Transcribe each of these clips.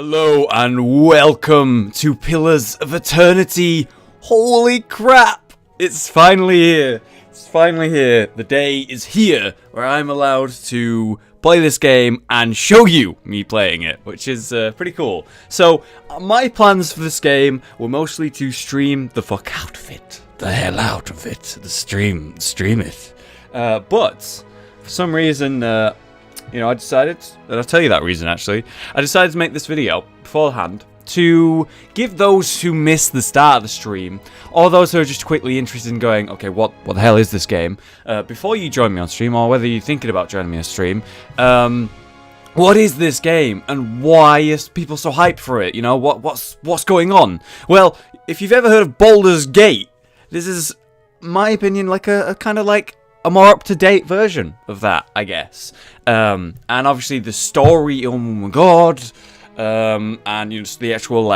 Hello and welcome to Pillars of Eternity. Holy crap! It's finally here. It's finally here. The day is here where I'm allowed to play this game and show you me playing it, which is pretty cool. So, my plans for this game were mostly to stream the fuck out of it. The hell out of it. Stream it. But, for some reason, I decided, and I'll tell you that reason actually, I decided to make this video beforehand to give those who missed the start of the stream, or those who are just quickly interested in going, okay, what the hell is this game, before you join me on stream, or whether you're thinking about joining me on stream, what is this game, and why is people so hyped for it, what's going on? Well, if you've ever heard of Baldur's Gate, this is, my opinion, like a kind of like a more up-to-date version of that, I guess. And obviously the story, oh my god, and just the actual,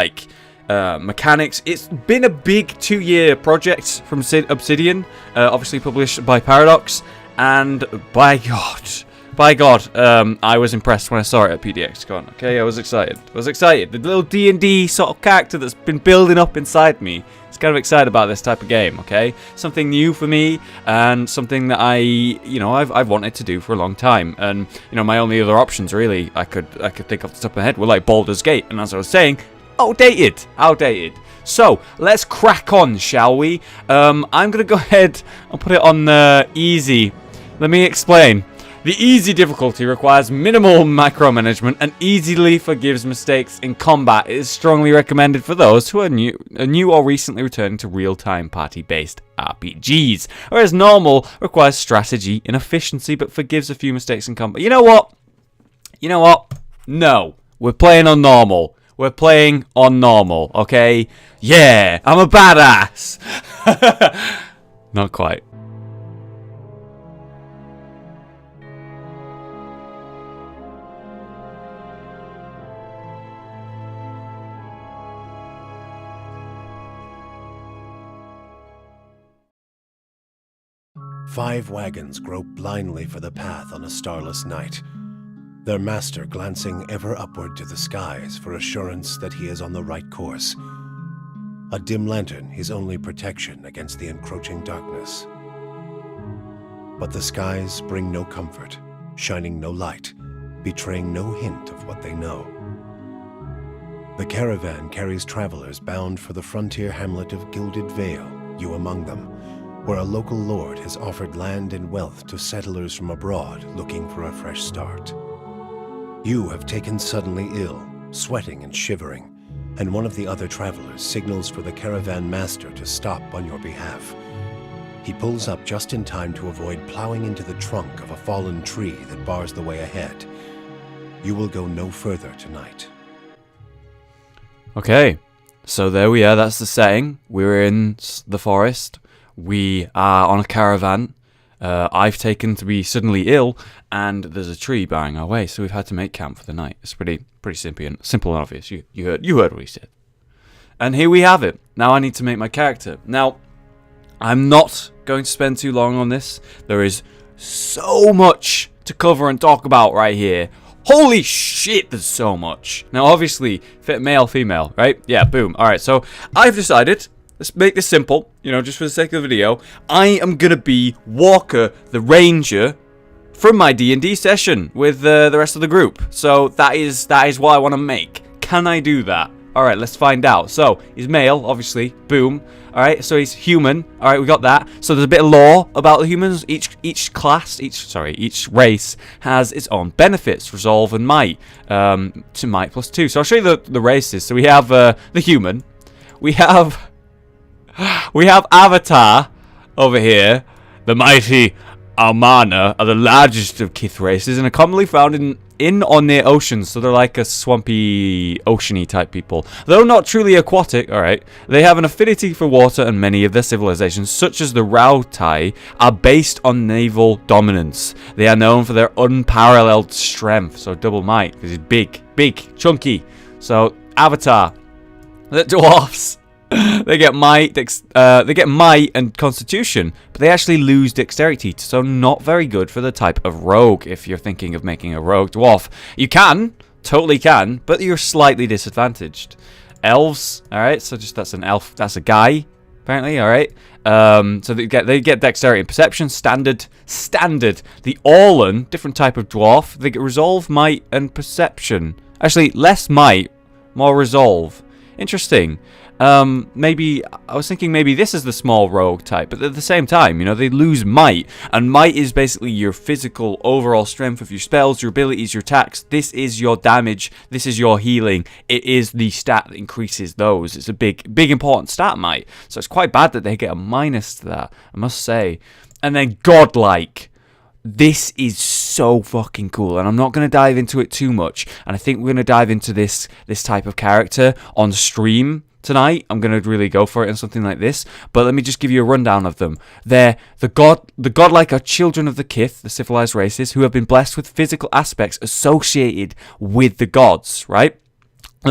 mechanics. It's been a big 2-year project from Obsidian, obviously published by Paradox, and by God, I was impressed when I saw it at PDXCon, okay? I was excited. The little D&D sort of character that's been building up inside me. Kind of excited about this type of game, okay? Something new for me, and something that I've wanted to do for a long time. And my only other options really I could think off the top of my head were like Baldur's Gate, and as I was saying, outdated. So let's crack on, shall we? I'm gonna go ahead and put it on easy. Let me explain. The easy difficulty requires minimal micromanagement and easily forgives mistakes in combat. It is strongly recommended for those who are new or recently returning to real-time party-based RPGs. Whereas normal requires strategy and efficiency but forgives a few mistakes in combat. You know what? No. We're playing on normal. Okay? Yeah, I'm a badass. Not quite. Five wagons grope blindly for the path on a starless night, their master glancing ever upward to the skies for assurance that he is on the right course. A dim lantern his only protection against the encroaching darkness. But the skies bring no comfort, shining no light, betraying no hint of what they know. The caravan carries travelers bound for the frontier hamlet of Gilded Vale, you among them, where a local lord has offered land and wealth to settlers from abroad looking for a fresh start. You have taken suddenly ill, sweating and shivering, and one of the other travelers signals for the caravan master to stop on your behalf. He pulls up just in time to avoid plowing into the trunk of a fallen tree that bars the way ahead. You will go no further tonight. Okay, so there we are, that's the setting. We're in the forest. We are on a caravan. I've taken to be suddenly ill, and there's a tree barring our way, so we've had to make camp for the night. It's pretty simple and obvious. You heard what he said. And here we have it. Now I need to make my character. Now, I'm not going to spend too long on this. There is so much to cover and talk about right here. Holy shit, there's so much. Now, obviously, fit male, female, right? Yeah, boom. All right, so I've decided, let's make this simple, just for the sake of the video. I am going to be Walker the Ranger from my D&D session with the rest of the group. So that is what I want to make. Can I do that? Alright, let's find out. So, he's male, obviously. Boom. Alright, so he's human. Alright, we got that. So there's a bit of lore about the humans. Each race has its own benefits. Resolve and might. To might plus 2. So I'll show you the races. So we have the human. We have Avatar over here. The mighty Almana are the largest of Kith races and are commonly found in or near oceans, so they're like a swampy, oceany type people. Though not truly aquatic, alright, they have an affinity for water, and many of their civilizations, such as the Rautai, are based on naval dominance. They are known for their unparalleled strength, so double might, because he's big, chunky. So, Avatar. The dwarfs. They get might and constitution, but they actually lose dexterity, so not very good for the type of rogue if you're thinking of making a rogue dwarf. You can, totally can, but you're slightly disadvantaged. Elves, all right, so just that's an elf, that's a guy, apparently, all right. So they get dexterity and perception, standard. The Orlan, different type of dwarf, they get resolve, might, and perception. Actually, less might, more resolve. Interesting. Maybe I was thinking maybe this is the small rogue type, but at the same time, you know, they lose might, and might is basically your physical overall strength of your spells, your abilities, your attacks. This is your damage, this is your healing. It is the stat that increases those. It's a big important stat, might. So it's quite bad that they get a minus to that, I must say. And then godlike. This is so fucking cool, and I'm not going to dive into it too much, and I think we're going to dive into this type of character on stream tonight. I'm going to really go for it in something like this, but let me just give you a rundown of them. The godlike are children of the Kith, the civilized races, who have been blessed with physical aspects associated with the gods, right?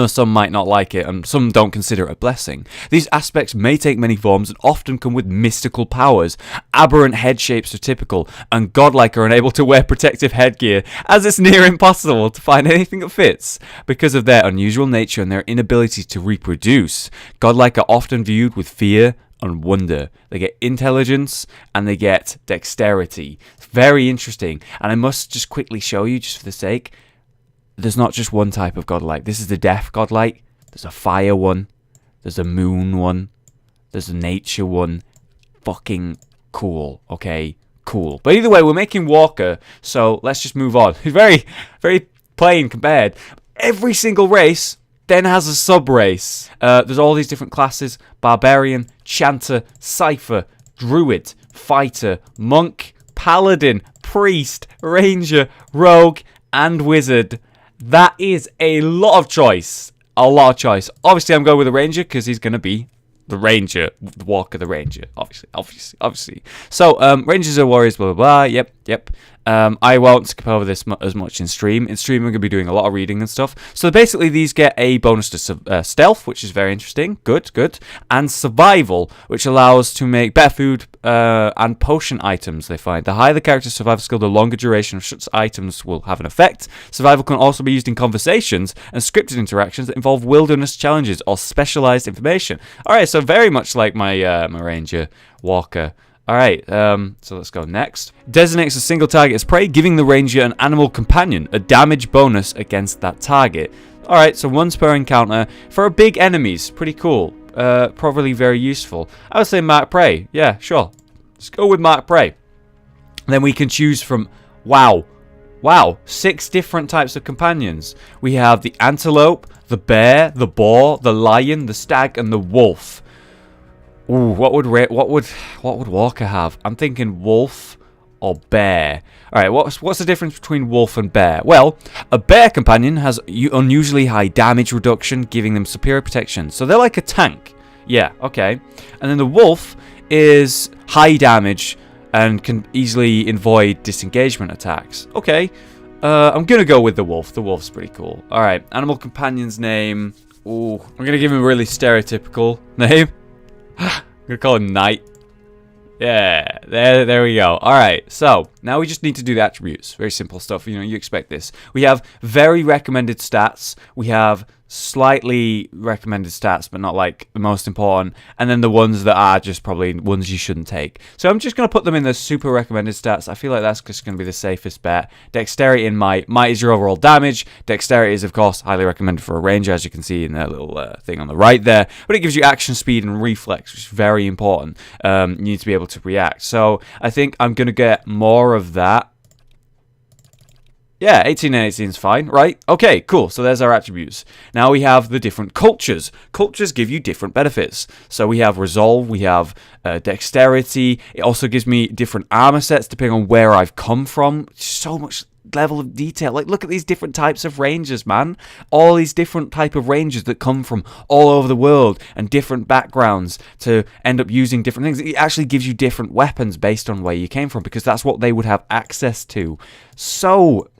Some might not like it, and some don't consider it a blessing. These aspects may take many forms and often come with mystical powers. Aberrant head shapes are typical, and godlike are unable to wear protective headgear, as it's near impossible to find anything that fits. Because of their unusual nature and their inability to reproduce, godlike are often viewed with fear and wonder. They get intelligence and they get dexterity. It's very interesting, and I must just quickly show you, just for the sake. There's not just one type of godlike. This is the death godlike. There's a fire one. There's a moon one. There's a nature one. Fucking cool. Okay, cool. But either way, we're making Walker, so let's just move on. Very, very plain compared. Every single race then has a sub-race. There's all these different classes. Barbarian, Chanter, Cypher, Druid, Fighter, Monk, Paladin, Priest, Ranger, Rogue, and Wizard. That is a lot of choice. A lot of choice. Obviously, I'm going with the Ranger because he's going to be the Ranger. Walker the Ranger. Obviously. So, Rangers are warriors, blah, blah, blah. Yep. I won't skip over this as much in stream. In stream, I'm going to be doing a lot of reading and stuff. So basically, these get a bonus to stealth, which is very interesting. Good. And survival, which allows to make better food and potion items, they find. The higher the character's survival skill, the longer duration of such items will have an effect. Survival can also be used in conversations and scripted interactions that involve wilderness challenges or specialized information. Alright, so very much like my Ranger Walker. Alright, so let's go next. Designates a single target as prey, giving the Ranger an animal companion, a damage bonus against that target. Alright, so once per encounter for big enemies. Pretty cool. Probably very useful. I would say Mark Prey. Yeah, sure. Let's go with Mark Prey. Then we can choose from... Wow, 6 different types of companions. We have the antelope, the bear, the boar, the lion, the stag, and the wolf. Ooh, what would Walker have? I'm thinking wolf or bear. Alright, what's the difference between wolf and bear? Well, a bear companion has unusually high damage reduction, giving them superior protection. So they're like a tank. Yeah, okay. And then the wolf is high damage and can easily avoid disengagement attacks. Okay, I'm going to go with the wolf. The wolf's pretty cool. Alright, animal companion's name. Ooh, I'm going to give him a really stereotypical name. I'm going to call him Knight. Yeah, there we go. Alright, so now we just need to do the attributes. Very simple stuff, you know, you expect this. We have very recommended stats. We have slightly recommended stats, but not like the most important. And then the ones that are just probably ones you shouldn't take. So I'm just going to put them in the super recommended stats. I feel like that's just going to be the safest bet. Dexterity and might. Might is your overall damage. Dexterity is, of course, highly recommended for a ranger, as you can see in that little thing on the right there. But it gives you action speed and reflex, which is very important. You need to be able to react. So I think I'm going to get more of that. Yeah, 18 and 18 is fine, right? Okay, cool. So there's our attributes. Now we have the different cultures. Cultures give you different benefits. So we have resolve, we have dexterity. It also gives me different armor sets depending on where I've come from. So much level of detail. Like, look at these different types of rangers, man. All these different type of rangers that come from all over the world and different backgrounds to end up using different things. It actually gives you different weapons based on where you came from, because that's what they would have access to. So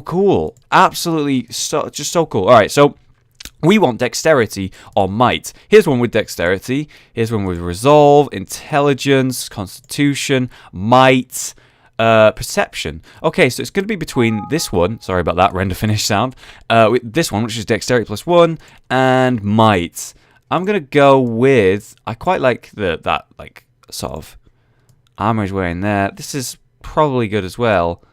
cool. Absolutely just so cool. All right, so we want dexterity or might. Here's one with dexterity. Here's one with resolve, intelligence, constitution, might. Perception. Okay, so it's going to be between this one. Sorry about that render finish sound. With this one, which is Dexterity +1, and Might. I'm going to go with... I quite like that like sort of armor he's wearing there. This is probably good as well.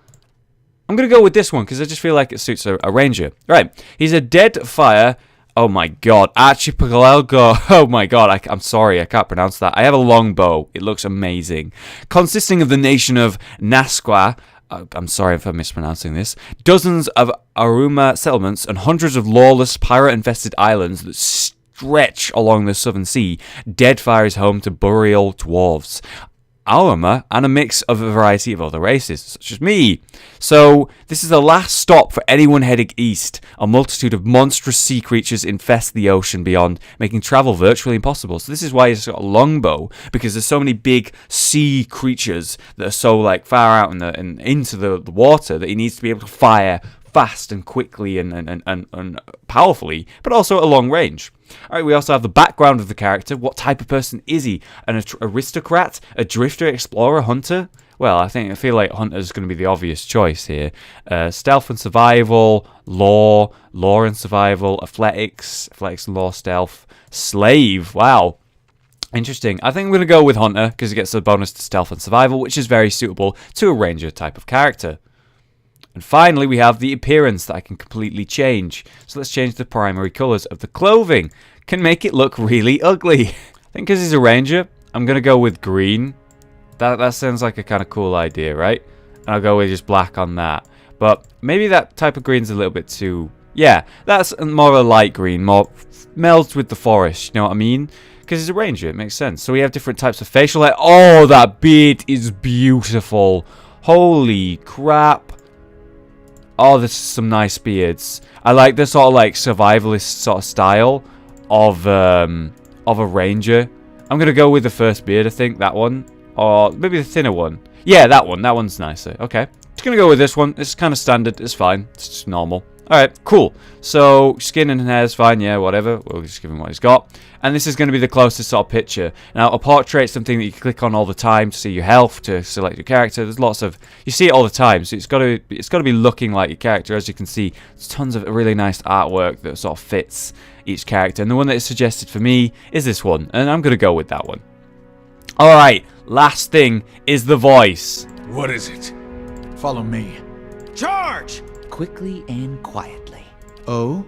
I'm going to go with this one because I just feel like it suits a ranger. Right. He's a dead fire... Oh my god, Archipelago. Oh my god, I'm sorry, I can't pronounce that. I have a long bow. It looks amazing. Consisting of the nation of Nasqua, I'm sorry if I'm mispronouncing this, dozens of Aruma settlements and hundreds of lawless pirate-infested islands that stretch along the southern sea, Deadfire is home to burial dwarves. Aruma, and a mix of a variety of other races, such as me. So, this is the last stop for anyone heading east. A multitude of monstrous sea creatures infest the ocean beyond, making travel virtually impossible. So this is why he's got a longbow, because there's so many big sea creatures that are so like far out and into the water that he needs to be able to fire fast and quickly and powerfully, but also at a long range. Alright, we also have the background of the character. What type of person is he? An aristocrat? A drifter, explorer, hunter? Well, I feel like hunter is going to be the obvious choice here. Stealth and survival, law and survival, athletics and law, stealth, slave. Wow. Interesting. I think I'm going to go with hunter because he gets a bonus to stealth and survival, which is very suitable to a ranger type of character. And finally, we have the appearance that I can completely change. So let's change the primary colours of the clothing. Can make it look really ugly. I think because he's a ranger, I'm going to go with green. That sounds like a kind of cool idea, right? And I'll go with just black on that. But maybe that type of green's a little bit too... Yeah, that's more of a light green, more melds with the forest, you know what I mean? Because he's a ranger, it makes sense. So we have different types of facial hair. Oh, that beard is beautiful. Holy crap. Oh, this is some nice beards. I like the sort of like survivalist sort of style of a ranger. I'm gonna go with the first beard, I think, that one. Or maybe the thinner one. Yeah, that one. That one's nicer. Okay. Just gonna go with this one. It's kind of standard. It's fine. It's just normal. Alright, cool. So, skin and hair is fine, yeah, whatever. We'll just give him what he's got. And this is going to be the closest sort of picture. Now, a portrait is something that you can click on all the time to see your health, to select your character. There's lots of... You see it all the time, so it's got to be looking like your character. As you can see, there's tons of really nice artwork that sort of fits each character. And the one that is suggested for me is this one. And I'm going to go with that one. Alright, last thing is the voice. What is it? Follow me. Charge! Quickly and quietly. Oh?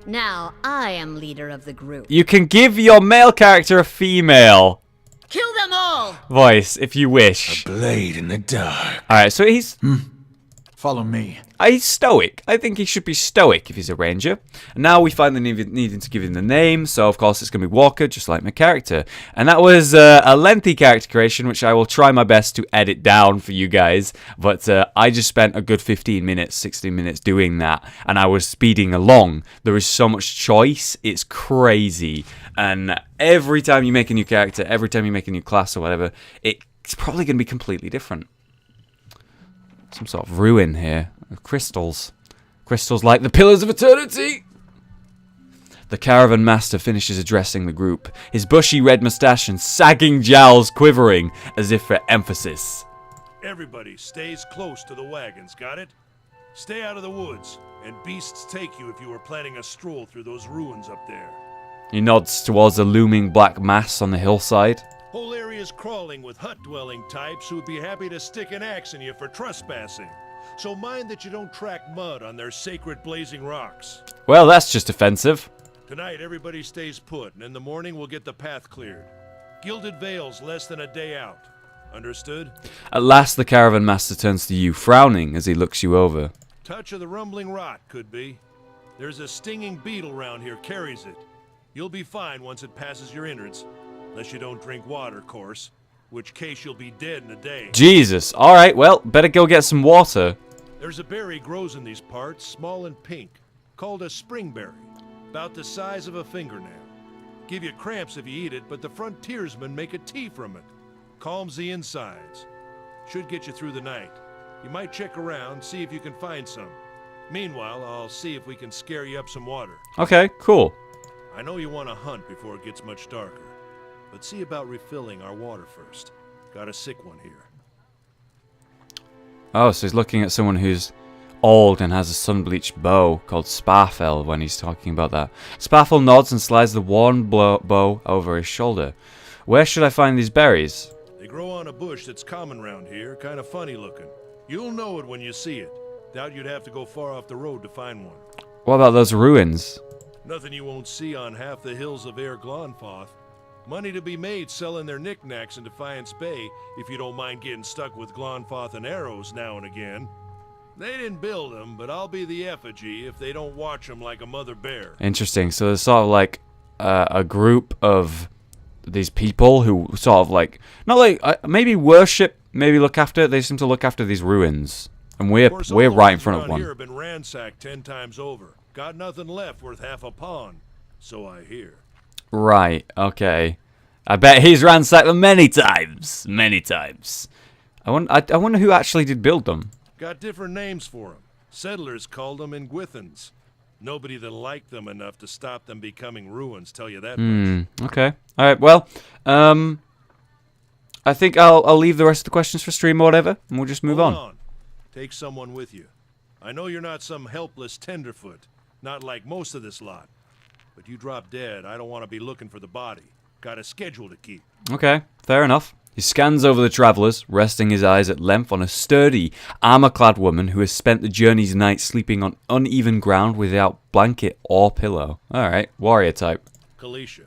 Now I am leader of the group. You can give your male character a female Kill them all! voice if you wish. A blade in the dark. Alright, so he's Follow me. he's stoic. I think he should be stoic if he's a ranger. And now we finally needing to give him the name, so of course it's going to be Walker, just like my character. And that was a lengthy character creation, which I will try my best to edit down for you guys. But I just spent a good 15 minutes, 16 minutes doing that, and I was speeding along. There is so much choice, it's crazy. And every time you make a new character, every time you make a new class or whatever, it's probably going to be completely different. Some sort of ruin here. Crystals. Crystals like the pillars of eternity! The caravan master finishes addressing the group, his bushy red mustache and sagging jowls quivering as if for emphasis. Everybody stays close to the wagons, got it? Stay out of the woods, and beasts take you if you were planning a stroll through those ruins up there. He nods towards a looming black mass on the hillside. Whole area's crawling with hut-dwelling types who'd be happy to stick an axe in you for trespassing. So mind that you don't track mud on their sacred blazing rocks. Well, that's just offensive. Tonight, everybody stays put, and in the morning we'll get the path cleared. Gilded Vale's less than a day out. Understood? At last, the caravan master turns to you, frowning as he looks you over. Touch of the rumbling rot, could be. There's a stinging beetle round here, carries it. You'll be fine once it passes your innards. Unless you don't drink water, course. Which case you'll be dead in a day. Jesus. Alright, well, better go get some water. There's a berry grows in these parts, small and pink, called a springberry. About the size of a fingernail. Give you cramps if you eat it, but the frontiersmen make a tea from it. Calms the insides. Should get you through the night. You might check around, see if you can find some. Meanwhile, I'll see if we can scare you up some water. Okay, cool. I know you want to hunt before it gets much darker. But see about refilling our water first. Got a sick one here. Oh, so he's looking at someone who's old and has a sun-bleached bow called Sparfell when he's talking about that. Sparfell nods and slides the worn bow over his shoulder. Where should I find these berries? They grow on a bush that's common round here, kind of funny looking. You'll know it when you see it. Doubt you'd have to go far off the road to find one. What about those ruins? Nothing you won't see on half the hills of Air Glonfoth. Money to be made selling their knickknacks in Defiance Bay, if you don't mind getting stuck with Glonfoth and arrows now and again. They didn't build them, but I'll be the effigy if they don't watch them like a mother bear. Interesting. So there's sort of like a group of these people who sort of like, not like, maybe worship, maybe look after, they seem to look after these ruins. And we're right in front of one. Here have been ransacked 10 times over. Got nothing left worth half a pawn, so I hear. Right, okay. I bet he's ransacked them many times. Many times. I wonder who actually did build them. Got different names for them. Settlers called them Ingwithans. Nobody that liked them enough to stop them becoming ruins, tell you that much. Okay. Alright, well, I think I'll leave the rest of the questions for stream or whatever, and we'll just move on. Take someone with you. I know you're not some helpless tenderfoot, not like most of this lot. But you drop dead, I don't want to be looking for the body. Got a schedule to keep. Okay, fair enough. He scans over the travellers, resting his eyes at length on a sturdy, armour-clad woman who has spent the journey's night sleeping on uneven ground without blanket or pillow. Alright, warrior type. Kalisha.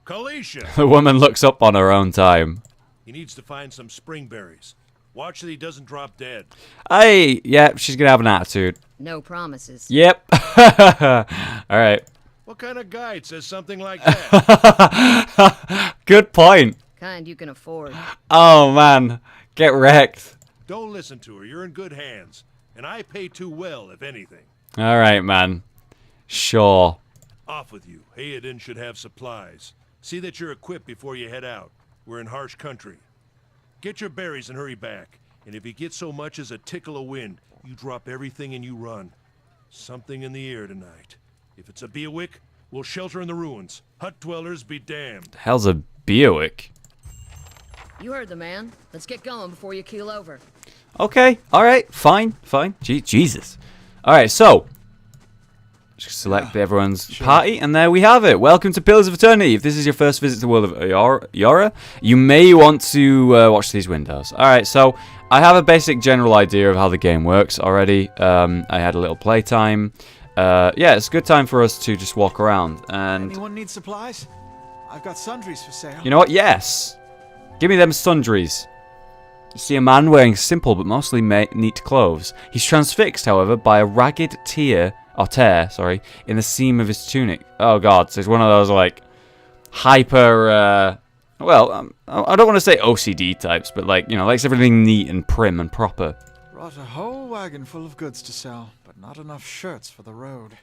Kalisha! The woman looks up on her own time. He needs to find some springberries. Watch that he doesn't drop dead. Hey, yeah, she's gonna have an attitude. No promises. Yep. Alright. What kind of guide says something like that? Good point. Kind you can afford. Oh, man. Get wrecked. Don't listen to her. You're in good hands. And I pay too well, if anything. Alright, man. Sure. Off with you. Hayden should have supplies. See that you're equipped before you head out. We're in harsh country. Get your berries and hurry back. And if you get so much as a tickle of wind, you drop everything and you run. Something in the air tonight. If it's a Beowick, we'll shelter in the ruins. Hut dwellers be damned. The hell's a Beowick? You heard the man. Let's get going before you keel over. Okay, alright, fine. Jesus. Alright, so just select everyone's party, and there we have it. Welcome to Pillars of Eternity. If this is your first visit to the world of Yora, you may want to watch these windows. Alright, so I have a basic general idea of how the game works already. I had a little playtime. Yeah, it's a good time for us to just walk around. And anyone need supplies? I've got sundries for sale. you know what? Yes. Give me them sundries. You see a man wearing simple but mostly neat clothes. He's transfixed, however, by a ragged tear in the seam of his tunic. Oh god, so it's one of those like hyper I don't want to say OCD types, but like, you know, likes everything neat and prim and proper. Brought a whole wagon full of goods to sell, but not enough shirts for the road.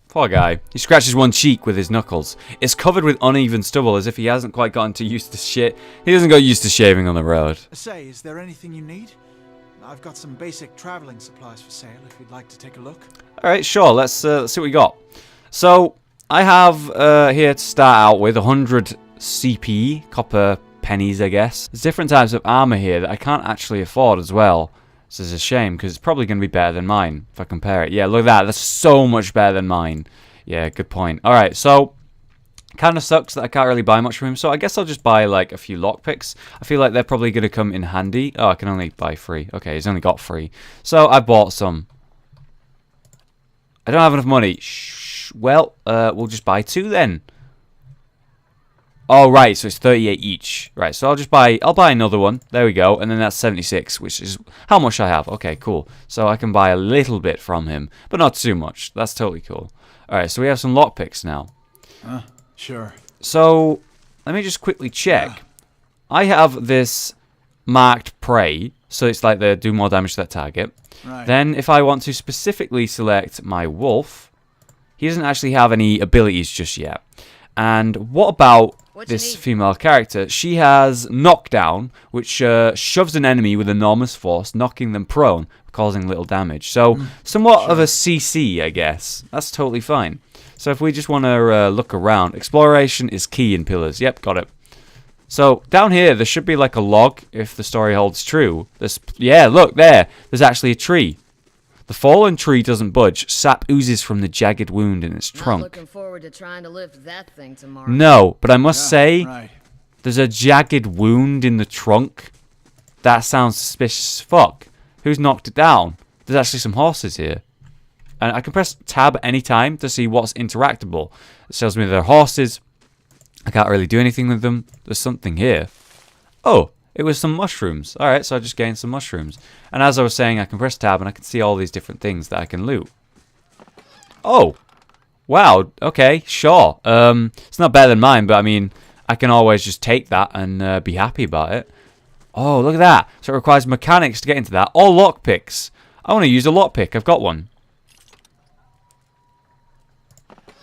Poor guy. He scratches one cheek with his knuckles. It's covered with uneven stubble, as if he hasn't quite gotten used to shit. He doesn't got used to shaving on the road. Say, is there anything you need? I've got some basic traveling supplies for sale if you'd like to take a look. Alright, sure. Let's see what we got. So, I have here to start out with 100 CP, copper pennies, I guess. There's different types of armor here that I can't actually afford as well. This is a shame, because it's probably going to be better than mine, if I compare it. Yeah, look at that. That's so much better than mine. Yeah, good point. Alright, so kind of sucks that I can't really buy much from him, so I guess I'll just buy, like, a few lockpicks. I feel like they're probably going to come in handy. Oh, I can only buy 3. Okay, he's only got 3. So, I bought some. I don't have enough money. Well, we'll just buy 2 then. Oh, right, so it's 38 each. Right, so I'll buy another one. There we go, and then that's 76, which is how much I have. Okay, cool. So I can buy a little bit from him, but not too much. That's totally cool. Alright, so we have some lockpicks now. Sure. So, let me just quickly check. I have this marked prey, so it's like they do more damage to that target. Right. Then, if I want to specifically select my wolf, he doesn't actually have any abilities just yet. And what about this female character? She has knockdown, which shoves an enemy with enormous force, knocking them prone, causing little damage. So, somewhat of a CC, I guess. That's totally fine. So if we just want to look around, exploration is key in Pillars. Yep, got it. So, down here, there should be like a log, if the story holds true. Yeah, look, there. There's actually a tree. The fallen tree doesn't budge. Sap oozes from the jagged wound in its trunk. Not looking forward to trying to lift that thing tomorrow. No, but I must say, Right. there's a jagged wound in the trunk. That sounds suspicious as fuck. Who's knocked it down? There's actually some horses here. And I can press tab anytime to see what's interactable. It tells me they're horses. I can't really do anything with them. There's something here. Oh, it was some mushrooms. Alright, so I just gained some mushrooms. And as I was saying, I can press tab and I can see all these different things that I can loot. Oh. Wow, okay, sure. It's not better than mine, but I mean, I can always just take that and be happy about it. Oh, look at that. So it requires mechanics to get into that. Or lockpicks. I want to use a lockpick. I've got one.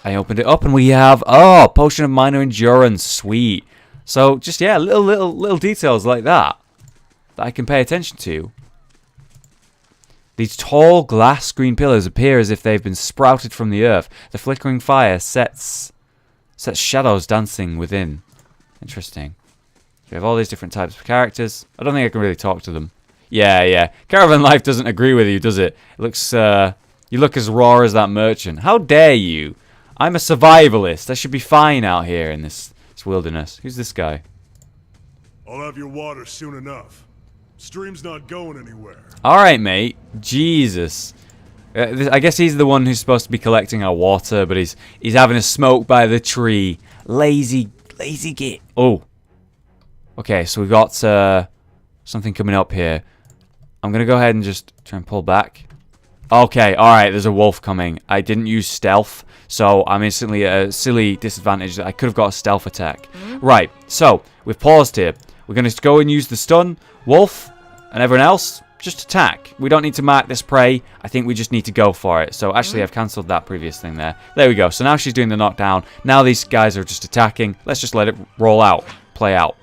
I opened it up and we have, oh, potion of minor endurance, sweet. So just, yeah, little details like that I can pay attention to. These tall glass green pillars appear as if they've been sprouted from the earth. The flickering fire sets shadows dancing within. Interesting. We have all these different types of characters. I don't think I can really talk to them. Yeah. Caravan life doesn't agree with you, does it? It looks, you look as raw as that merchant. How dare you? I'm a survivalist. I should be fine out here in this wilderness. Who's this guy? I'll have your water soon enough. Stream's not going anywhere. Alright, mate. Jesus. I guess he's the one who's supposed to be collecting our water, but he's having a smoke by the tree. Lazy git. Oh. Okay, so we got something coming up here. I'm going to go ahead and just try and pull back. Okay, alright, there's a wolf coming. I didn't use stealth, so I'm instantly at a silly disadvantage that I could have got a stealth attack. Right, so, we've paused here. We're going to go and use the stun. Wolf and everyone else, just attack. We don't need to mark this prey. I think we just need to go for it. So, actually, I've cancelled that previous thing there. There we go. So, now she's doing the knockdown. Now these guys are just attacking. Let's just let it roll out. Play out.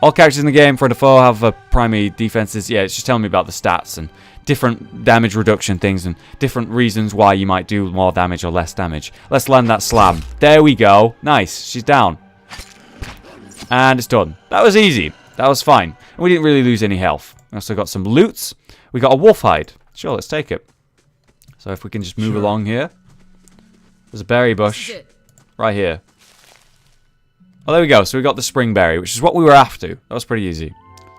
All characters in the game, friend or foe, have primary defenses. Yeah, it's just telling me about the stats and different damage reduction things and different reasons why you might do more damage or less damage. Let's land that slam. There we go. Nice. She's down. And it's done. That was easy. That was fine. And we didn't really lose any health. We also got some loot. We got a wolf hide. Sure, let's take it. So if we can just move along here. There's a berry bush right here. Oh, there we go. So we got the spring berry, which is what we were after. That was pretty easy.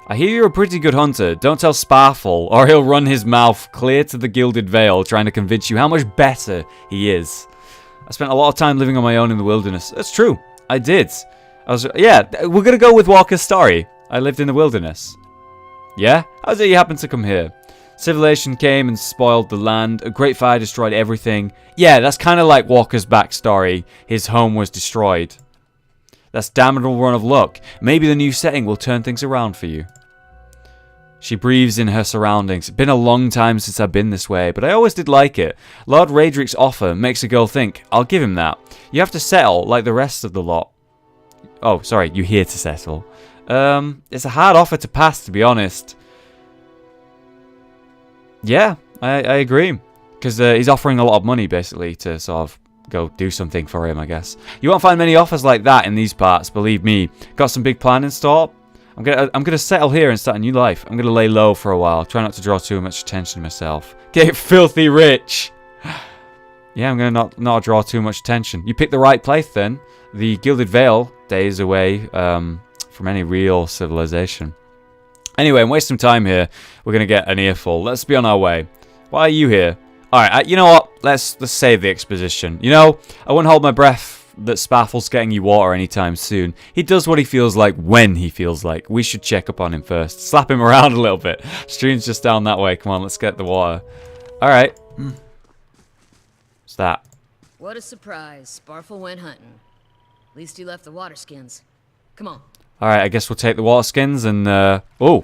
I hear you're a pretty good hunter. Don't tell Sparful, or he'll run his mouth clear to the Gilded Vale trying to convince you how much better he is. I spent a lot of time living on my own in the wilderness. That's true. I did. Yeah, we're going to go with Walker's story. I lived in the wilderness. Yeah? How's it you happened to come here? Civilization came and spoiled the land. A great fire destroyed everything. Yeah, that's kind of like Walker's backstory. His home was destroyed. That's damnable run of luck. Maybe the new setting will turn things around for you. She breathes in her surroundings. It's been a long time since I've been this way, but I always did like it. Lord Raedric's offer makes a girl think, I'll give him that. You have to settle like the rest of the lot. Oh, sorry, you're here to settle. It's a hard offer to pass, to be honest. Yeah, I agree. Because he's offering a lot of money, basically, to sort of go do something for him, I guess. You won't find many offers like that in these parts, believe me. Got some big plan in store. I'm gonna settle here and start a new life. I'm gonna lay low for a while. Try not to draw too much attention to myself. Get filthy rich! Yeah, I'm gonna not draw too much attention. You picked the right place then. The Gilded Vale, days away from any real civilization. Anyway, I'm wasting time here. We're gonna get an earful. Let's be on our way. Why are you here? Alright, you know what? Let's save the exposition. You know, I wouldn't hold my breath that Sparfle's getting you water anytime soon. He does what he feels like when he feels like. We should check up on him first. Slap him around a little bit. Stream's just down that way. Come on, let's get the water. Alright. What's that? What a surprise. Sparfle went hunting. At least he left the water skins. Come on. Alright, I guess we'll take the water skins and, oh.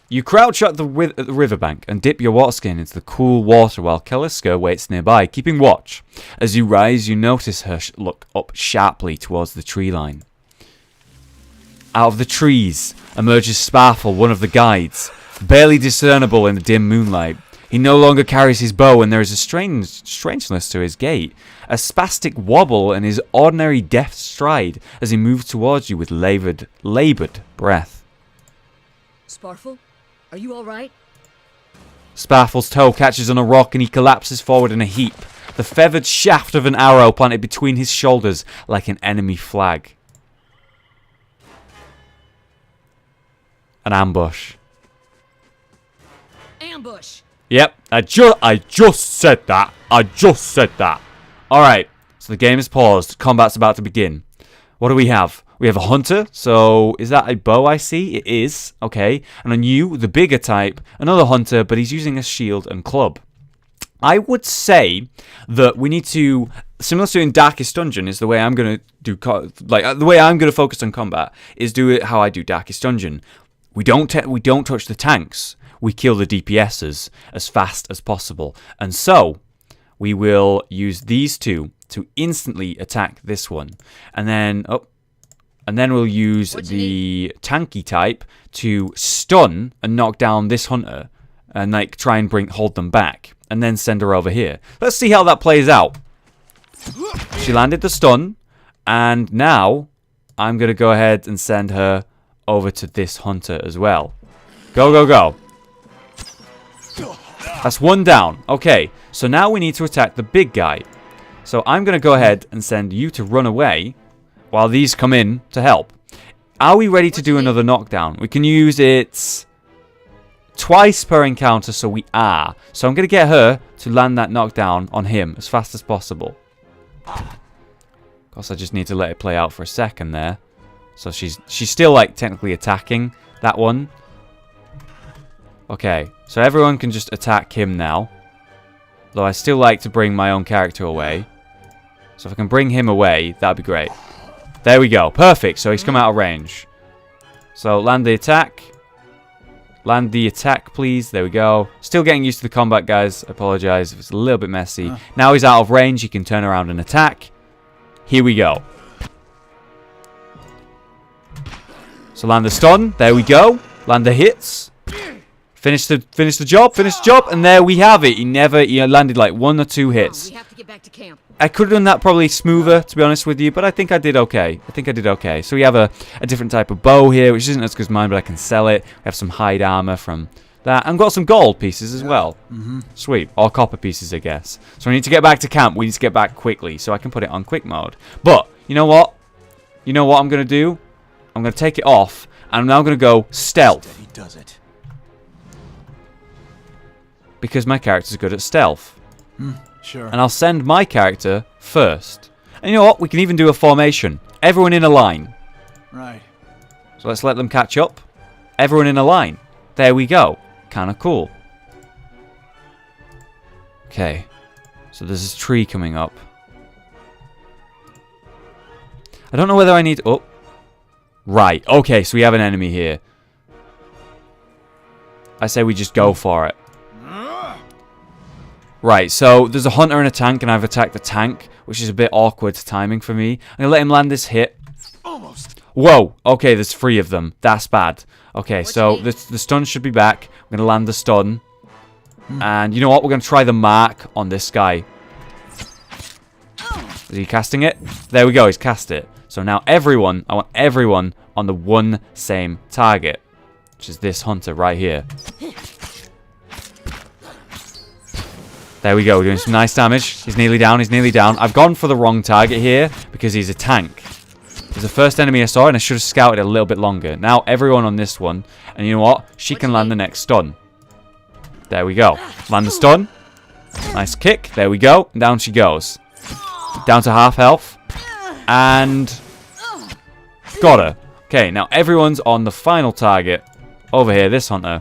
You crouch at the riverbank and dip your water skin into the cool water while Kaliska waits nearby, keeping watch. As you rise, you notice her look up sharply towards the tree line. Out of the trees emerges Sparfle, one of the guides, barely discernible in the dim moonlight. He no longer carries his bow, and there is a strangeness to his gait. A spastic wobble in his ordinary deft stride as he moves towards you with laboured breath. Sparfle, are you alright? Sparfle's toe catches on a rock and he collapses forward in a heap, the feathered shaft of an arrow planted between his shoulders like an enemy flag. An ambush. Ambush! Yep, I just said that. Alright, so the game is paused. Combat's about to begin. What do we have? We have a hunter, so is that a bow I see? It is, okay. And on you, the bigger type, another hunter, but he's using a shield and club. I would say that we need to, similar to in Darkest Dungeon, is the way I'm going to do, the way I'm going to focus on combat, is do it how I do Darkest Dungeon. We don't touch the tanks. We kill the DPSs as fast as possible. And so, we will use these two to instantly attack this one. And then we'll use the tanky type to stun and knock down this hunter. And like try and hold them back. And then send her over here. Let's see how that plays out. She landed the stun. And now, I'm going to go ahead and send her over to this hunter as well. Go, go, go. That's one down. Okay, so now we need to attack the big guy. So I'm going to go ahead and send you to run away while these come in to help. Are we ready to do another knockdown? We can use it twice per encounter, so we are. So I'm going to get her to land that knockdown on him as fast as possible. Of course, I just need to let it play out for a second there. So she's still like technically attacking that one. Okay, so everyone can just attack him now. Though I still like to bring my own character away. So if I can bring him away, that'd be great. There we go. Perfect. So he's come out of range. So land the attack. Land the attack, please. There we go. Still getting used to the combat, guys. I apologize if it's a little bit messy. Now he's out of range. He can turn around and attack. Here we go. So land the stun. There we go. Land the hits. Finish the job, and there we have it. He landed like 1 or 2 hits. We have to get back to camp. I could have done that probably smoother, to be honest with you, but I think I did okay. So we have a different type of bow here, which isn't as good as mine, but I can sell it. We have some hide armor from that, and got some gold pieces as well. Sweet, or copper pieces, I guess. So we need to get back to camp. We need to get back quickly, so I can put it on quick mode. But you know what? I'm gonna do? I'm gonna take it off, and I'm now gonna go stealth. He does it. Because my character's good at stealth. Sure. And I'll send my character first. And you know what? We can even do a formation. Everyone in a line. Right. So let's let them catch up. Everyone in a line. There we go. Kind of cool. Okay. So there's this tree coming up. I don't know whether I need... Oh. Right. Okay, so we have an enemy here. I say we just go for it. Right, so there's a hunter and a tank, and I've attacked the tank, which is a bit awkward timing for me. I'm going to let him land this hit. Almost. Whoa, okay, there's 3 of them. That's bad. Okay, so the stun should be back. I'm going to land the stun. And you know what? We're going to try the mark on this guy. Is he casting it? There we go, he's cast it. So now I want everyone on the one same target, which is this hunter right here. There we go, doing some nice damage. He's nearly down, I've gone for the wrong target here because he's a tank. He's the first enemy I saw, and I should have scouted a little bit longer. Now everyone on this one, and you know what? She can land the next stun. There we go. Land the stun. Nice kick. There we go. And down she goes. Down to half health. And got her. Okay, now everyone's on the final target. Over here, this hunter.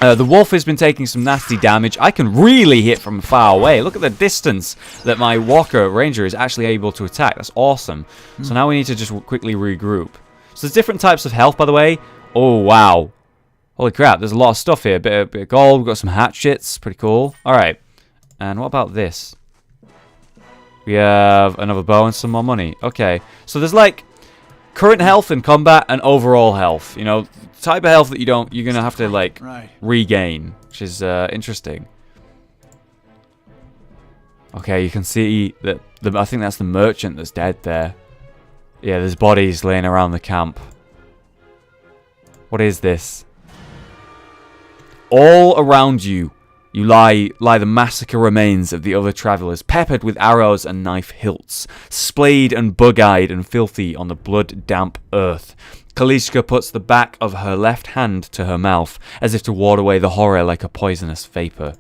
The wolf has been taking some nasty damage. I can really hit from far away. Look at the distance that my walker ranger is actually able to attack. That's awesome. So now we need to just quickly regroup. So there's different types of health, by the way. Oh, wow. Holy crap, there's a lot of stuff here. Bit of gold, we've got some hatchets. Pretty cool. Alright. And what about this? We have another bow and some more money. Okay. So there's like current health in combat and overall health. You know, type of health that you're going to have to like regain, which is interesting. Okay, you can see that I think that's the merchant that's dead there. Yeah, there's bodies laying around the camp. What is this? All around you, lie the massacre remains of the other travelers, peppered with arrows and knife hilts, splayed and bug-eyed and filthy on the blood-damp earth. Kalishka puts the back of her left hand to her mouth, as if to ward away the horror like a poisonous vapor.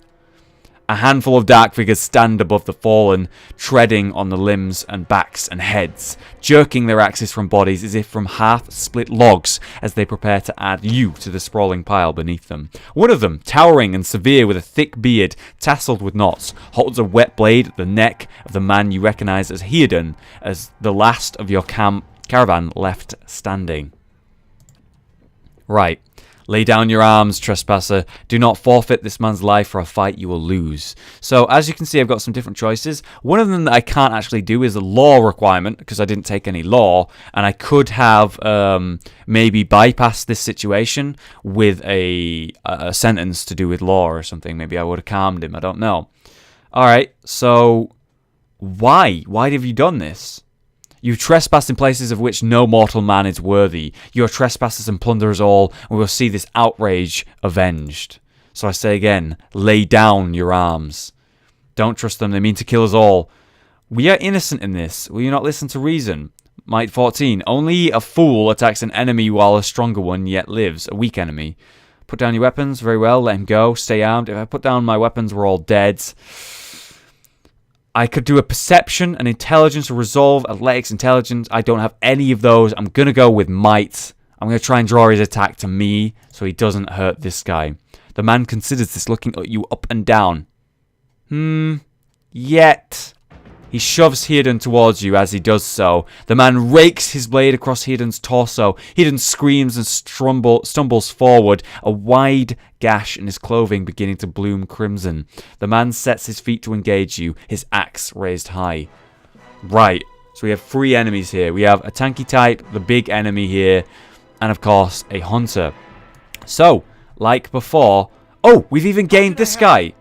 A handful of dark figures stand above the fallen, treading on the limbs and backs and heads, jerking their axes from bodies as if from half-split logs as they prepare to add you to the sprawling pile beneath them. One of them, towering and severe with a thick beard tasseled with knots, holds a wet blade at the neck of the man you recognize as Heodon, as the last of your caravan left standing. Right. Lay down your arms, trespasser. Do not forfeit this man's life for a fight you will lose. So, as you can see, I've got some different choices. One of them that I can't actually do is a law requirement, because I didn't take any law, and I could have maybe bypassed this situation with a sentence to do with law or something. Maybe I would have calmed him. I don't know. Alright, so why? Why have you done this? You trespass in places of which no mortal man is worthy. You are trespassers and plunderers all, and we will see this outrage avenged. So I say again, lay down your arms. Don't trust them, they mean to kill us all. We are innocent in this. Will you not listen to reason? Might 14. Only a fool attacks an enemy while a stronger one yet lives. A weak enemy. Put down your weapons. Very well, let him go. Stay armed. If I put down my weapons, we're all dead. I could do a perception, an intelligence, a resolve, athletics, intelligence. I don't have any of those. I'm going to go with might. I'm going to try and draw his attack to me so he doesn't hurt this guy. The man considers this, looking at you up and down. Yet. He shoves Heodon towards you as he does so. The man rakes his blade across Heodon's torso. Heodon screams and stumbles forward, a wide gash in his clothing beginning to bloom crimson. The man sets his feet to engage you, his axe raised high. Right, so we have 3 enemies here. We have a tanky type, the big enemy here, and of course a hunter. So, like before... Oh, we've even gained this guy!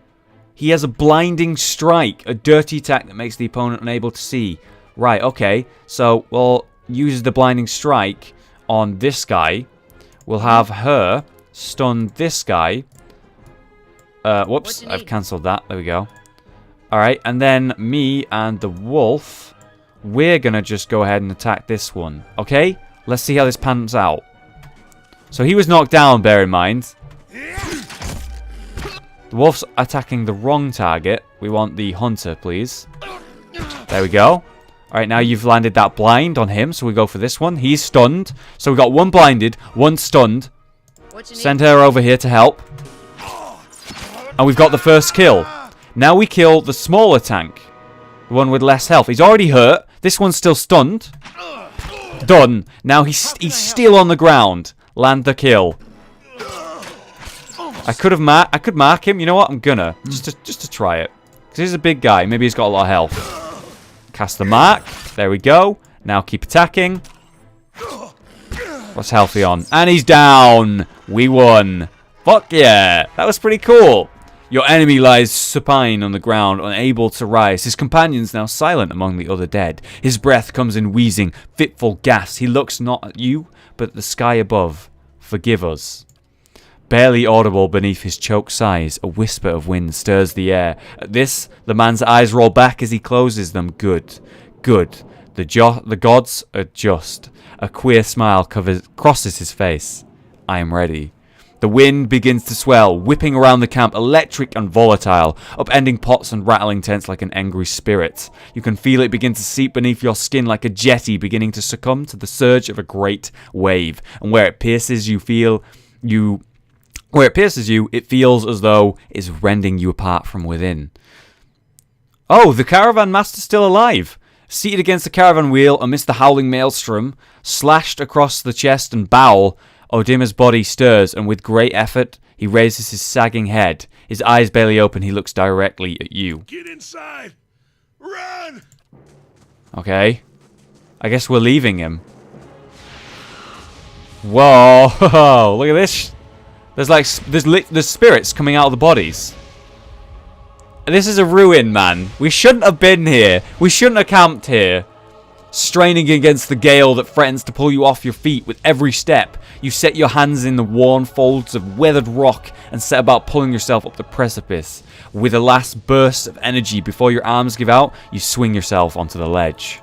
He has a blinding strike, a dirty attack that makes the opponent unable to see. Right, okay. So, we'll use the blinding strike on this guy. We'll have her stun this guy. Whoops, I've cancelled that. There we go. Alright, and then me and the wolf, we're going to just go ahead and attack this one. Okay? Let's see how this pans out. So, he was knocked down, bear in mind. The wolf's attacking the wrong target. We want the hunter, please. There we go. Alright, now you've landed that blind on him, so we go for this one. He's stunned. So we've got 1 blinded, 1 stunned. Send her over here to help. And we've got the first kill. Now we kill the smaller tank. The one with less health. He's already hurt. This one's still stunned. Done. Now he's still on the ground. Land the kill. I could mark him. You know what? I'm gonna just to try it, because he's a big guy. Maybe he's got a lot of health. Cast the mark. There we go. Now keep attacking. What's healthy on? And he's down. We won. Fuck yeah! That was pretty cool. Your enemy lies supine on the ground, unable to rise. His companion's now silent among the other dead. His breath comes in wheezing, fitful gasps. He looks not at you, but at the sky above. Forgive us. Barely audible beneath his choked sighs, a whisper of wind stirs the air. At this, the man's eyes roll back as he closes them. Good. Good. The gods are just. A queer smile crosses his face. I am ready. The wind begins to swell, whipping around the camp, electric and volatile, upending pots and rattling tents like an angry spirit. You can feel it begin to seep beneath your skin like a jetty beginning to succumb to the surge of a great wave. And where it pierces you, it feels as though it's rending you apart from within. Oh, the caravan master's still alive. Seated against the caravan wheel amidst the howling maelstrom, slashed across the chest and bowel, Odima's body stirs, and with great effort, he raises his sagging head. His eyes barely open, he looks directly at you. Get inside! Run! Okay. I guess we're leaving him. Whoa, look at this. There's spirits coming out of the bodies. This is a ruin, man. We shouldn't have been here. We shouldn't have camped here. Straining against the gale that threatens to pull you off your feet with every step, you set your hands in the worn folds of weathered rock and set about pulling yourself up the precipice. With a last burst of energy before your arms give out, you swing yourself onto the ledge.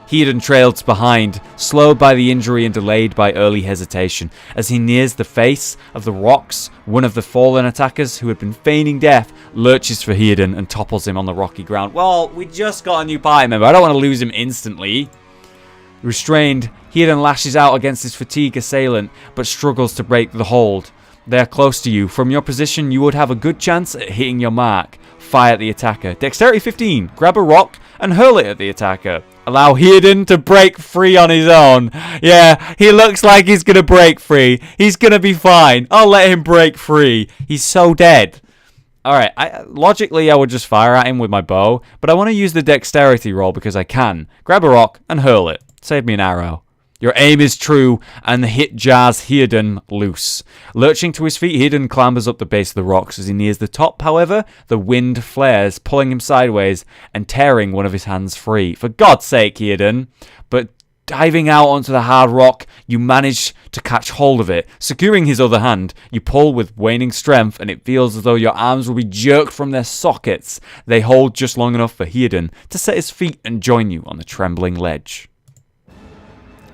Heaton trails behind, slowed by the injury and delayed by early hesitation. As he nears the face of the rocks, one of the fallen attackers who had been feigning death lurches for Heaton and topples him on the rocky ground. Well, we just got a new party member. I don't want to lose him instantly. Restrained, Heaton lashes out against his fatigued assailant, but struggles to break the hold. They are close to you. From your position, you would have a good chance at hitting your mark. Fire at the attacker. Dexterity 15. Grab a rock and hurl it at the attacker. Allow Heaton to break free on his own. Yeah, he looks like he's going to break free. He's going to be fine. I'll let him break free. He's so dead. Alright, logically I would just fire at him with my bow, but I want to use the dexterity roll because I can. Grab a rock and hurl it. Save me an arrow. Your aim is true, and the hit jars Heaton loose. Lurching to his feet, Heaton clambers up the base of the rocks. As he nears the top, however, the wind flares, pulling him sideways and tearing one of his hands free. For God's sake, Heaton. But diving out onto the hard rock, you manage to catch hold of it. Securing his other hand, you pull with waning strength, and it feels as though your arms will be jerked from their sockets. They hold just long enough for Heaton to set his feet and join you on the trembling ledge.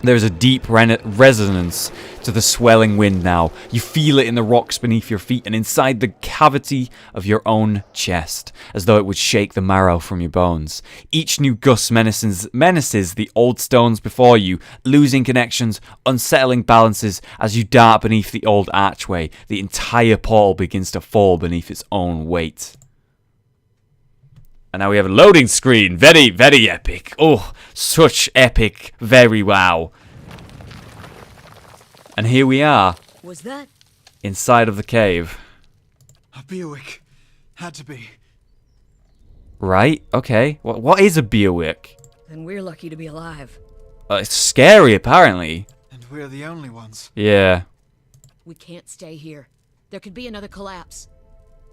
There is a deep resonance to the swelling wind now. You feel it in the rocks beneath your feet and inside the cavity of your own chest, as though it would shake the marrow from your bones. Each new gust menaces the old stones before you, losing connections, unsettling balances as you dart beneath the old archway. The entire portal begins to fall beneath its own weight. And now we have a loading screen. Very, very epic. Oh, such epic. Very wow. And here we are. Was that? Inside of the cave. A Bewick. Had to be. Right? Okay. What is a Bewick? Then we're lucky to be alive. It's scary, apparently. And we're the only ones. Yeah. We can't stay here. There could be another collapse.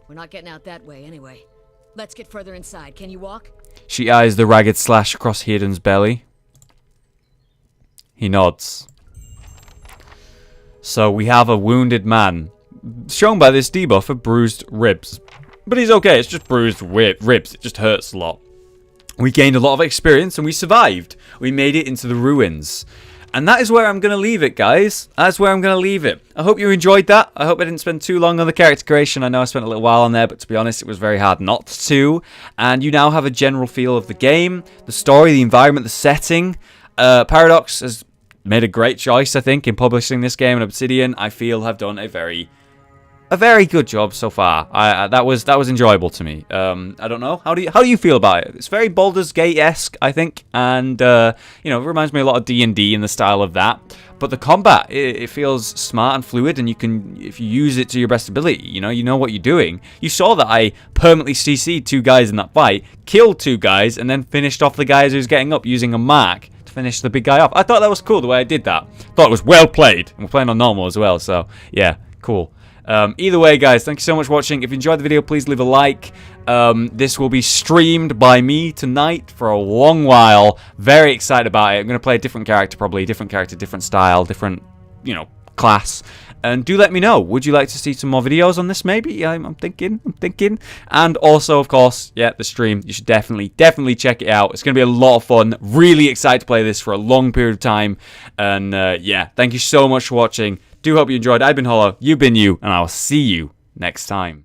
We're not getting out that way anyway. Let's get further inside. Can you walk? She eyes the ragged slash across Heaton's belly. He nods. So we have a wounded man, shown by this debuff of bruised ribs. But he's okay, it's just bruised ribs, it just hurts a lot. We gained a lot of experience and we survived. We made it into the ruins. And that is where I'm going to leave it, guys. That's where I'm going to leave it. I hope you enjoyed that. I hope I didn't spend too long on the character creation. I know I spent a little while on there, but to be honest, it was very hard not to. And you now have a general feel of the game, the story, the environment, the setting. Paradox has made a great choice, I think, in publishing this game, and Obsidian, I feel, have done a very good job so far. That was enjoyable to me. I don't know. How do you feel about it? It's very Baldur's Gate-esque, I think, and you know, it reminds me a lot of D&D in the style of that. But the combat, it feels smart and fluid, and you can, if you use it to your best ability, you know what you're doing. You saw that I permanently CC'd 2 guys in that fight, killed 2 guys, and then finished off the guys who's getting up using a mark to finish the big guy off. I thought that was cool the way I did that. Thought it was well played. And we're playing on normal as well, so yeah, cool. Either way, guys, thank you so much for watching. If you enjoyed the video, please leave a like. This will be streamed by me tonight for a long while. Very excited about it. I'm going to play a different character, probably. Different character, different style, different, class. And do let me know. Would you like to see some more videos on this, maybe? I'm thinking. And also, of course, yeah, the stream. You should definitely check it out. It's going to be a lot of fun. Really excited to play this for a long period of time. And, yeah, thank you so much for watching. Do hope you enjoyed. I've been Hollow, you've been you, and I'll see you next time.